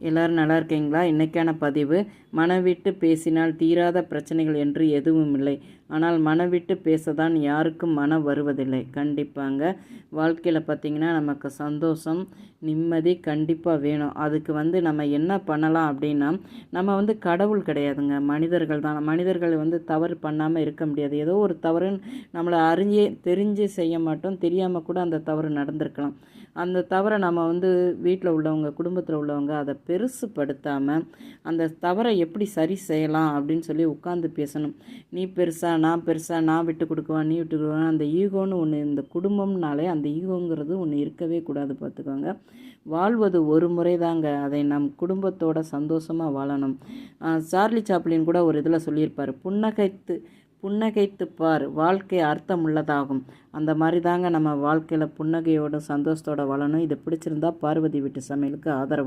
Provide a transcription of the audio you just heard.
எல்லோரும் நல்லா இருக்கீங்களா? இன்றைக்கான பதிவு, மனவிட்டு பேசினால் தீராத பிரச்சனைகள் என்று எதுவும் இல்லை. ஆனால் மனவிட்டு பேச தான் யாருக்கும் மனம் வருவதில்லை. கண்டிப்பாங்க. வாழ்க்கையில் பார்த்திங்கன்னா நமக்கு சந்தோஷம், நிம்மதி கண்டிப்பாக வேணும். அதுக்கு நம்ம என்ன பண்ணலாம் அப்படின்னா, நம்ம கடவுள் கிடையாதுங்க, மனிதர்கள் தான். மனிதர்கள் தவறு பண்ணாமல் இருக்க முடியாது. ஏதோ ஒரு தவறுன்னு நம்மளை தெரிஞ்சு செய்ய மாட்டோம், தெரியாமல் கூட அந்த தவறு நடந்திருக்கலாம். அந்த தவறை நம்ம வீட்டில் உள்ளவங்க, குடும்பத்தில் உள்ளவங்க அதை பெருசுப்படுத்தாமல் அந்த தவறை எப்படி சரி செய்யலாம் அப்படின்னு சொல்லி உட்காந்து பேசணும். நீ பெருசா, நான் பெருசா, நான் விட்டு கொடுக்குவேன், நீ விட்டு கொடுக்குவேன். அந்த ஈகோன்னு ஒன்று, இந்த குடும்பம்னாலே அந்த ஈகோங்கிறது ஒன்று இருக்கவே கூடாது. பார்த்துக்கோங்க. வாழ்வது ஒரு முறை தாங்க. அதை நம் குடும்பத்தோட சந்தோஷமாக வாழணும். சார்லி சாப்ளின் கூட ஒரு இதில் சொல்லியிருப்பார், புன்னகைத்து பார், வாழ்க்கை அர்த்தம் உள்ளதாகும். அந்த மாதிரி தாங்க நம்ம வாழ்க்கையில் புன்னகையோட சந்தோஷத்தோட வாழணும். இது பிடிச்சிருந்தா பார்வதி வீட்டு சமையலுக்கு ஆதரவு